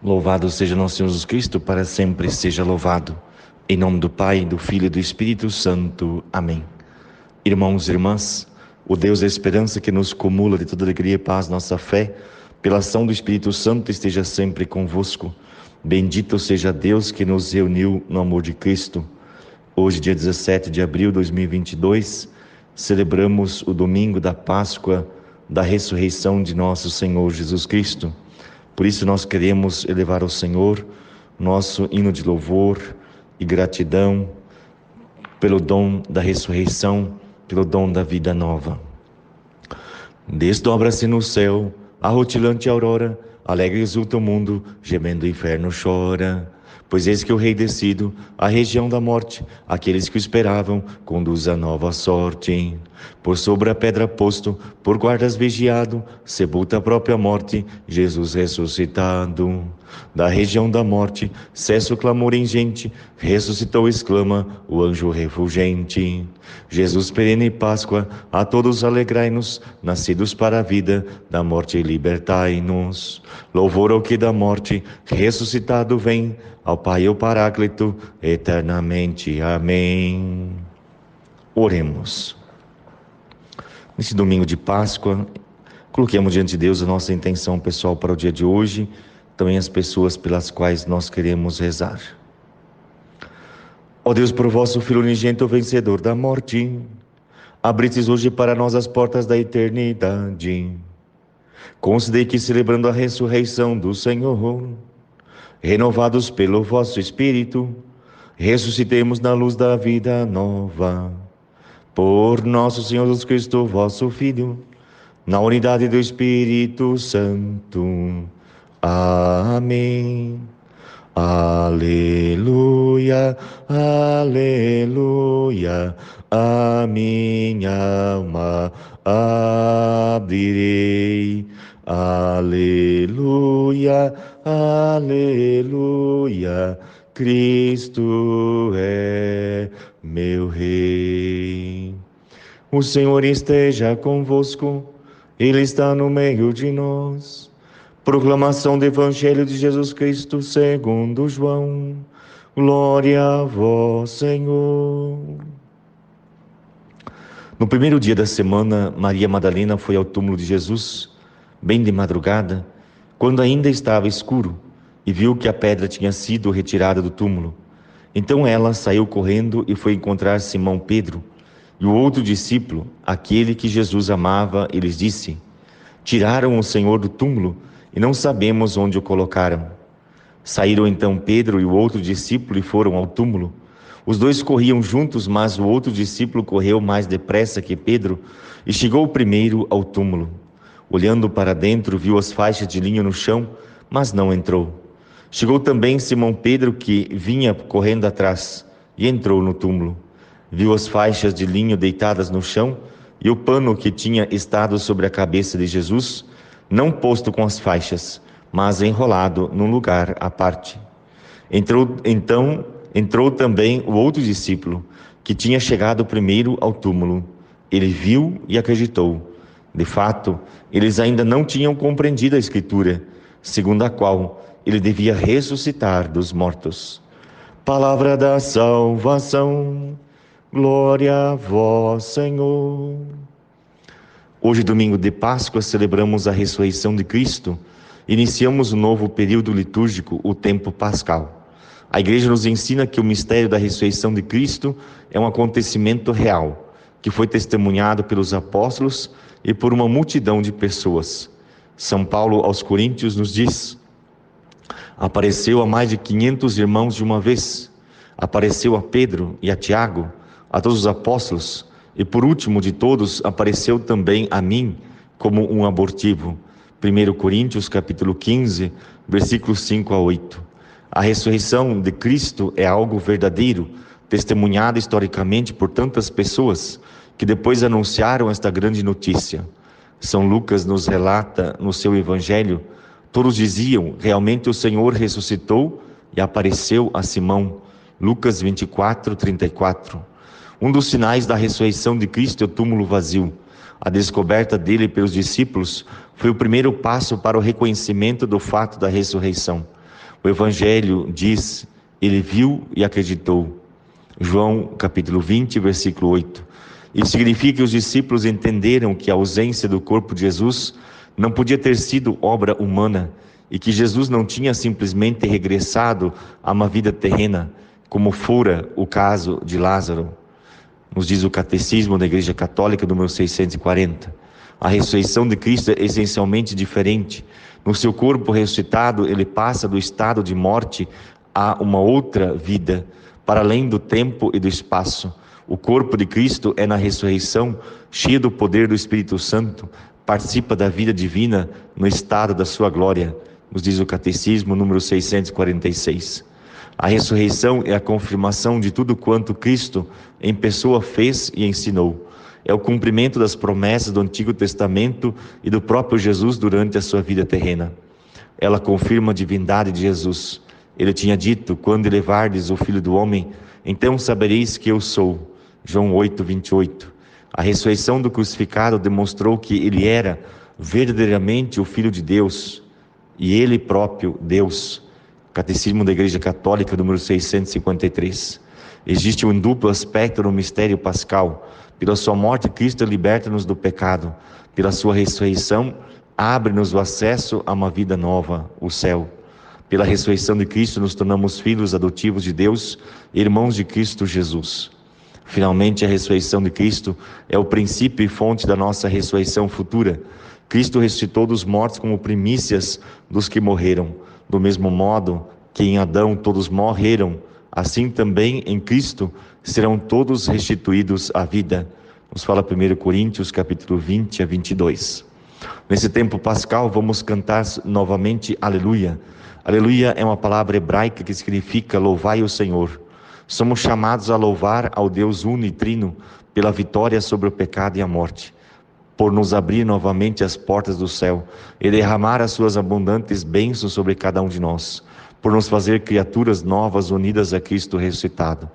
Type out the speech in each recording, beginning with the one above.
Louvado seja nosso Senhor Jesus Cristo, para sempre seja louvado. Em nome do Pai, do Filho e do Espírito Santo. Amém. Irmãos e irmãs, o Deus da esperança que nos cumula de toda alegria e paz nossa fé, pela ação do Espírito Santo esteja sempre convosco. Bendito seja Deus que nos reuniu no amor de Cristo. Hoje, dia 17 de abril de 2022, celebramos o domingo da Páscoa da ressurreição de nosso Senhor Jesus Cristo. Por isso nós queremos elevar ao Senhor nosso hino de louvor e gratidão pelo dom da ressurreição, pelo dom da vida nova. Desdobra-se no céu a rutilante aurora, alegre exulta o mundo, gemendo o inferno chora. Pois eis que o Rei descido, à região da morte, aqueles que o esperavam, conduz a nova sorte. Por sobre a pedra posto, por guardas vigiado, sepulta a própria morte, Jesus ressuscitado. Da região da morte, cessa o clamor ingente, ressuscitou, exclama o anjo refulgente. Jesus perene Páscoa, a todos alegrai-nos, nascidos para a vida, da morte libertai-nos. Louvor ao que da morte, ressuscitado vem, ao Pai e ao Paráclito, eternamente. Amém. Oremos. Neste domingo de Páscoa, coloquemos diante de Deus a nossa intenção pessoal para o dia de hoje, também as pessoas pelas quais nós queremos rezar. Ó Deus, por vosso Filho unigênito, vencedor da morte, abristes hoje para nós as portas da eternidade. Concedei que, celebrando a ressurreição do Senhor, renovados pelo vosso Espírito, ressuscitemos na luz da vida nova. Por nosso Senhor Jesus Cristo, vosso Filho, na unidade do Espírito Santo. Amém. Aleluia, aleluia, a minha alma abrirei. Aleluia, aleluia, Cristo é meu Rei. O Senhor esteja convosco, Ele está no meio de nós. Proclamação do Evangelho de Jesus Cristo segundo João. Glória a vós, Senhor. No primeiro dia da semana, Maria Madalena foi ao túmulo de Jesus, bem de madrugada, quando ainda estava escuro, e viu que a pedra tinha sido retirada do túmulo. Então ela saiu correndo e foi encontrar Simão Pedro e o outro discípulo, aquele que Jesus amava, e lhes disse: tiraram o Senhor do túmulo e não sabemos onde o colocaram. Saíram então Pedro e o outro discípulo e foram ao túmulo. Os dois corriam juntos, mas o outro discípulo correu mais depressa que Pedro e chegou primeiro ao túmulo. Olhando para dentro, viu as faixas de linho no chão, mas não entrou. Chegou também Simão Pedro, que vinha correndo atrás, e entrou no túmulo. Viu as faixas de linho deitadas no chão e o pano que tinha estado sobre a cabeça de Jesus, não posto com as faixas, mas enrolado num lugar à parte. Entrou também o outro discípulo, que tinha chegado primeiro ao túmulo. Ele viu e acreditou. De fato, eles ainda não tinham compreendido a Escritura, segundo a qual ele devia ressuscitar dos mortos. Palavra da salvação, glória a vós, Senhor. Hoje, domingo de Páscoa, celebramos a ressurreição de Cristo. Iniciamos um novo período litúrgico, o tempo pascal. A Igreja nos ensina que o mistério da ressurreição de Cristo é um acontecimento real, que foi testemunhado pelos apóstolos e por uma multidão de pessoas. São Paulo aos Coríntios nos diz: apareceu a mais de 500 irmãos de uma vez, apareceu a Pedro e a Tiago, a todos os apóstolos, e por último de todos apareceu também a mim como um abortivo. 1 Coríntios capítulo 15, versículos 5 a 8. A ressurreição de Cristo é algo verdadeiro, testemunhado historicamente por tantas pessoas que depois anunciaram esta grande notícia. São Lucas nos relata no seu Evangelho: todos diziam, realmente o Senhor ressuscitou e apareceu a Simão. Lucas 24, 34. Um dos sinais da ressurreição de Cristo é o túmulo vazio. A descoberta dele pelos discípulos foi o primeiro passo para o reconhecimento do fato da ressurreição. O Evangelho diz: ele viu e acreditou. João capítulo 20, versículo 8. Isso significa que os discípulos entenderam que a ausência do corpo de Jesus não podia ter sido obra humana e que Jesus não tinha simplesmente regressado a uma vida terrena, como fora o caso de Lázaro. Nos diz o Catecismo da Igreja Católica, número 640. A ressurreição de Cristo é essencialmente diferente. No seu corpo ressuscitado, ele passa do estado de morte a uma outra vida, para além do tempo e do espaço. O corpo de Cristo é na ressurreição, cheio do poder do Espírito Santo, participa da vida divina no estado da sua glória, nos diz o Catecismo número 646. A ressurreição é a confirmação de tudo quanto Cristo em pessoa fez e ensinou. É o cumprimento das promessas do Antigo Testamento e do próprio Jesus durante a sua vida terrena. Ela confirma a divindade de Jesus. Ele tinha dito: quando elevardes o Filho do Homem, então sabereis que eu sou. João 8, 28. A ressurreição do crucificado demonstrou que ele era verdadeiramente o Filho de Deus e ele próprio Deus. Catecismo da Igreja Católica, número 653. Existe um duplo aspecto no mistério pascal. Pela sua morte, Cristo liberta-nos do pecado. Pela sua ressurreição, abre-nos o acesso a uma vida nova, o céu. Pela ressurreição de Cristo, nos tornamos filhos adotivos de Deus, irmãos de Cristo Jesus. Finalmente, a ressurreição de Cristo é o princípio e fonte da nossa ressurreição futura. Cristo ressuscitou dos mortos como primícias dos que morreram. Do mesmo modo que em Adão todos morreram, assim também em Cristo serão todos restituídos à vida. Nos fala 1 Coríntios capítulo 20 a 22. Nesse tempo pascal vamos cantar novamente Aleluia. Aleluia é uma palavra hebraica que significa louvai o Senhor. Somos chamados a louvar ao Deus uno e trino pela vitória sobre o pecado e a morte, por nos abrir novamente as portas do céu e derramar as suas abundantes bênçãos sobre cada um de nós, por nos fazer criaturas novas unidas a Cristo ressuscitado.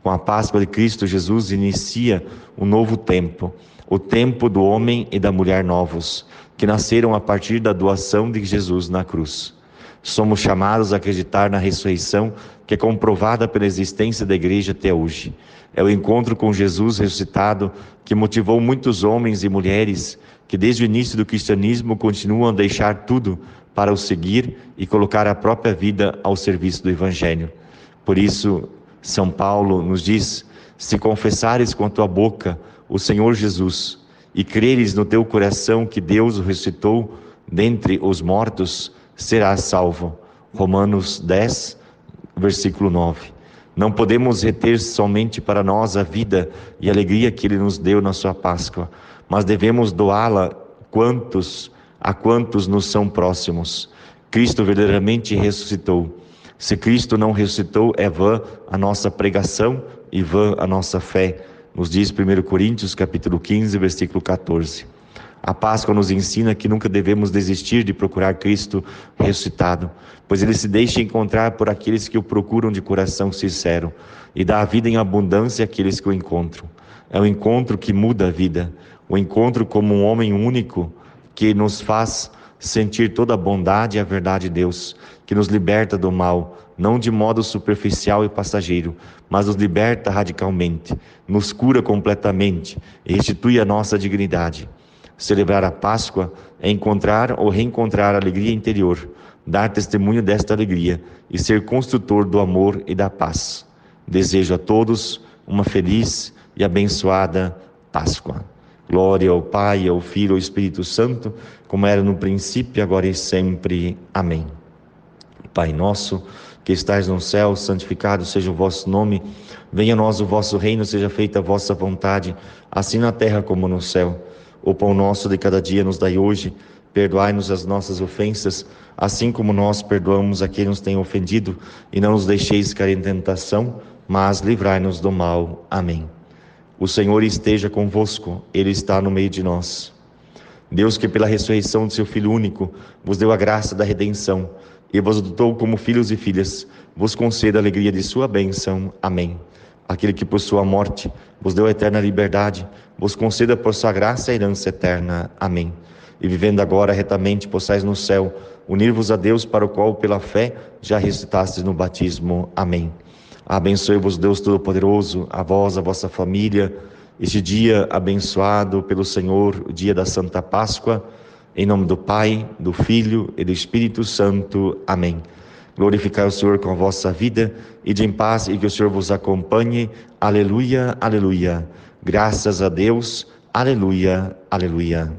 Com a Páscoa de Cristo, Jesus inicia um novo tempo, o tempo do homem e da mulher novos, que nasceram a partir da doação de Jesus na cruz. Somos chamados a acreditar na ressurreição, que é comprovada pela existência da igreja até hoje. É o encontro com Jesus ressuscitado que motivou muitos homens e mulheres que desde o início do cristianismo continuam a deixar tudo para o seguir e colocar a própria vida ao serviço do Evangelho. Por isso, São Paulo nos diz: se confessares com a tua boca o Senhor Jesus e creres no teu coração que Deus o ressuscitou dentre os mortos, serás salvo. Romanos 10, versículo 9. Não podemos reter somente para nós a vida e a alegria que Ele nos deu na sua Páscoa, mas devemos doá-la a quantos nos são próximos. Cristo verdadeiramente ressuscitou. Se Cristo não ressuscitou, é vã a nossa pregação e vã a nossa fé, nos diz 1 Coríntios capítulo 15, versículo 14. A Páscoa nos ensina que nunca devemos desistir de procurar Cristo ressuscitado, pois Ele se deixa encontrar por aqueles que o procuram de coração sincero e dá a vida em abundância àqueles que o encontram. É um encontro que muda a vida, o encontro como um homem único que nos faz sentir toda a bondade e a verdade de Deus, que nos liberta do mal, não de modo superficial e passageiro, mas nos liberta radicalmente, nos cura completamente e restitui a nossa dignidade. Celebrar a Páscoa é encontrar ou reencontrar a alegria interior, dar testemunho desta alegria e ser construtor do amor e da paz. Desejo a todos uma feliz e abençoada Páscoa. Glória ao Pai, ao Filho e ao Espírito Santo, como era no princípio, agora e sempre. Amém. Pai nosso, que estais no céu, santificado seja o vosso nome. Venha a nós o vosso reino, seja feita a vossa vontade, assim na terra como no céu. O pão nosso de cada dia nos dai hoje. Perdoai-nos as nossas ofensas, assim como nós perdoamos a quem nos tem ofendido. E não nos deixeis cair em tentação, mas livrai-nos do mal. Amém. O Senhor esteja convosco, Ele está no meio de nós. Deus, que pela ressurreição de seu Filho único, vos deu a graça da redenção e vos adotou como filhos e filhas, vos conceda a alegria de sua bênção. Amém. Aquele que por sua morte vos deu a eterna liberdade, vos conceda por sua graça a herança eterna. Amém. E vivendo agora retamente, possais no céu unir-vos a Deus, para o qual, pela fé, já ressuscitastes no batismo. Amém. Abençoe-vos Deus Todo-Poderoso, a vós, a vossa família, este dia abençoado pelo Senhor, o dia da Santa Páscoa, em nome do Pai, do Filho e do Espírito Santo. Amém. Glorificai o Senhor com a vossa vida, ide em paz e que o Senhor vos acompanhe. Aleluia, aleluia. Graças a Deus. Aleluia, aleluia.